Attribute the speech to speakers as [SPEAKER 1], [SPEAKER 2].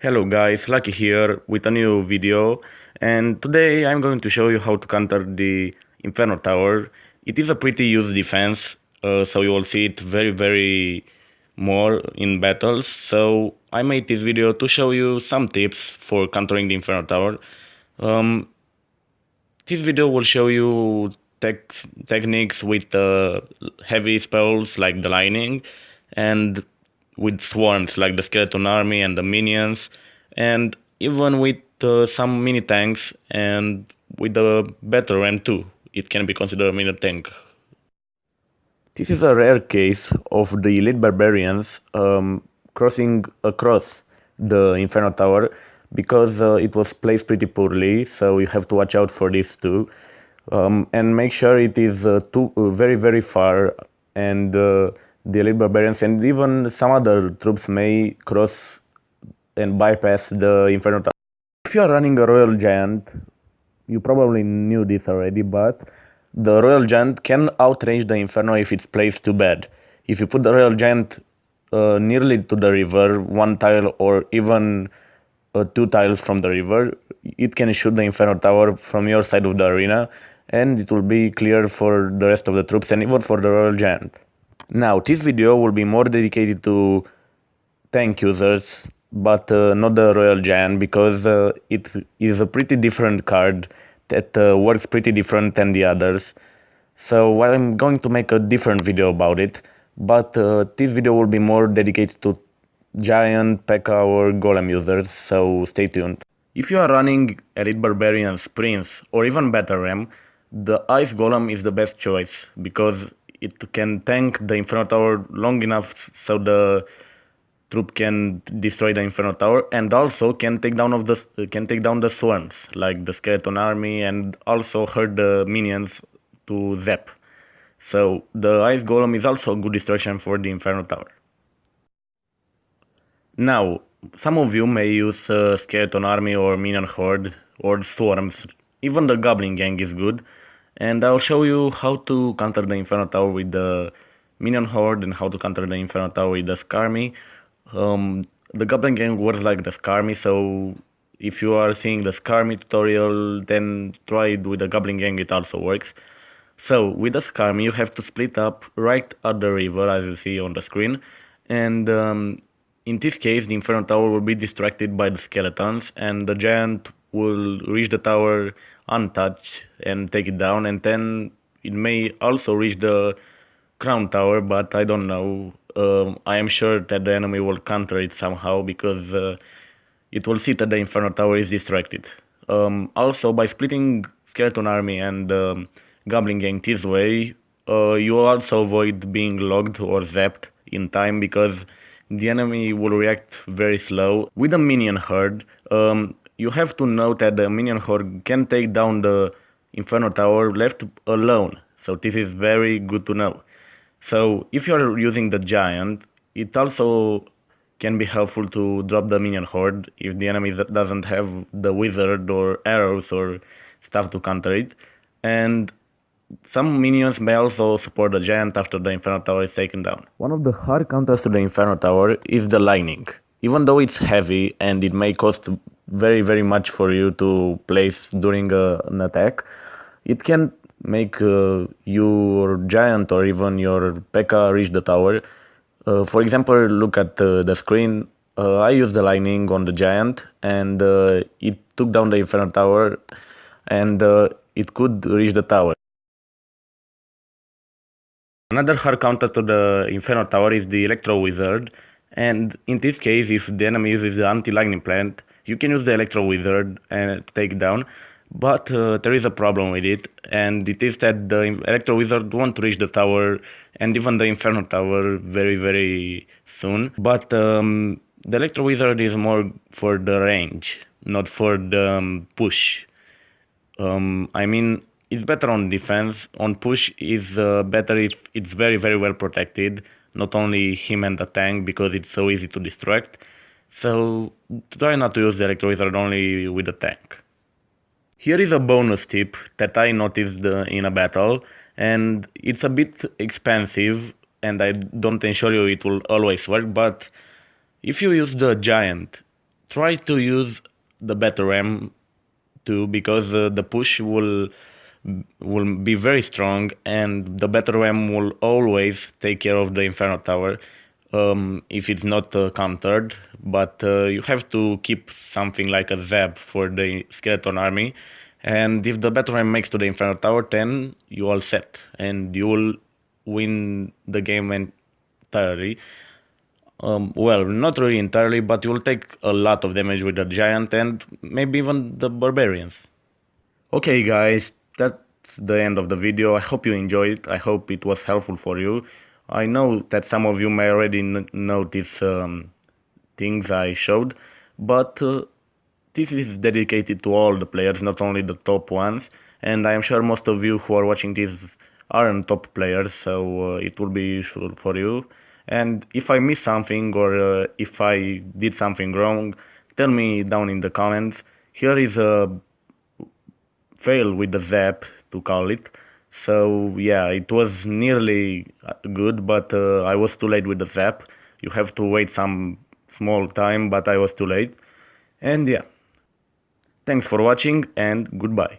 [SPEAKER 1] Hello guys, Lucky here with a new video, and today I'm going to show you how to counter the Inferno Tower. It is a pretty used defense, so you will see it very more in battles. So I made this video to show you some tips for countering the Inferno Tower. Um, this video will show you techniques with heavy spells like the lightning, and with swarms like the skeleton army and the minions, and even with some mini tanks, and with the better RAM too. It can be considered a mini tank. This is a rare case of the elite barbarians crossing across the Inferno Tower because it was placed pretty poorly, so you have to watch out for this too. And make sure it is very far, and the elite barbarians and even some other troops may cross and bypass the Inferno Tower. If you are running a Royal Giant, you probably knew this already, but the Royal Giant can outrange the Inferno if it's placed too bad. If you put the Royal Giant nearly to the river, one tile or even two tiles from the river, it can shoot the Inferno Tower from your side of the arena, and it will be clear for the rest of the troops and even for the Royal Giant. Now, this video will be more dedicated to tank users, but not the Royal Giant, because it is a pretty different card that works pretty different than the others. So I'm going to make a different video about it, but this video will be more dedicated to Giant, P.E.K.K.A. or Golem users, so stay tuned. If you are running Elite Barbarians, Prince, or even better RAM, the Ice Golem is the best choice, because it can tank the Inferno Tower long enough so the troop can destroy the Inferno Tower, and also can take down the swarms like the skeleton army, and also hurt the minions to zap. So the Ice Golem is also a good distraction for the Inferno Tower. Now, some of you may use skeleton army or minion horde or swarms. Even the goblin gang is good, and I'll show you how to counter the Inferno Tower with the minion horde and how to counter the Inferno Tower with the Skarmy. The Goblin Gang works like the Skarmy, so if you are seeing the Skarmy tutorial, then try it with the Goblin Gang, it also works. So with the Skarmy, you have to split up right at the river, as you see on the screen, and in this case, the Inferno Tower will be distracted by the skeletons, and the Giant will reach the tower untouched and take it down, and then it may also reach the Crown Tower, but I don't know. I am sure that the enemy will counter it somehow, because it will see that the Inferno Tower is distracted. Also, by splitting Skeleton Army and Goblin Gang this way, you also avoid being logged or zapped in time, because the enemy will react very slow. With the Minion Horde, you have to note that the Minion Horde can take down the Inferno Tower left alone, so this is very good to know. So if you're using the Giant, it also can be helpful to drop the Minion Horde if the enemy doesn't have the Wizard or arrows or stuff to counter it. And some minions may also support the Giant after the Inferno Tower is taken down. One of the hard counters to the Inferno Tower is the Lightning. Even though it's heavy and it may cost very much for you to place during an attack, it can make your Giant or even your P.E.K.K.A. reach the tower. For example, look at the screen. I used the Lightning on the Giant, and it took down the Inferno Tower, and it could reach the tower. Another hard counter to the Inferno Tower is the Electro Wizard, and in this case, if the enemy uses the anti-lightning plant, you can use the Electro Wizard and take it down, but there is a problem with it, and it is that the Electro Wizard won't reach the tower and even the Inferno Tower very soon. But the Electro Wizard is more for the range, not for the push. I mean, it's better on defense. On push is better if it's very well protected. Not only him and the tank, because it's so easy to distract. So try not to use the Electro Wizard only with the tank. Here is a bonus tip that I noticed in a battle, and it's a bit expensive, and I don't ensure you it will always work, but if you use the Giant try to use the better RAM too, because the push will be very strong, and the better RAM will always take care of the Inferno Tower if it's not countered. But you have to keep something like a zap for the skeleton army, and if the better RAM makes to the Inferno Tower, then you all set and you will win the game entirely. Well, not really entirely, but you will take a lot of damage with the giant and maybe even the barbarians. Okay, guys, that's the end of the video. I hope you enjoyed it. I hope it was helpful for you. I know that some of you may already notice things I showed, but this is dedicated to all the players, not only the top ones. And I am sure most of you who are watching this aren't top players, so it will be useful for you. And if I missed something or if I did something wrong, tell me down in the comments. Here is a fail with the zap, to call it. So yeah, it was nearly good, but I was too late with the zap. You have to wait some small time, but I was too late. And yeah, thanks for watching and goodbye.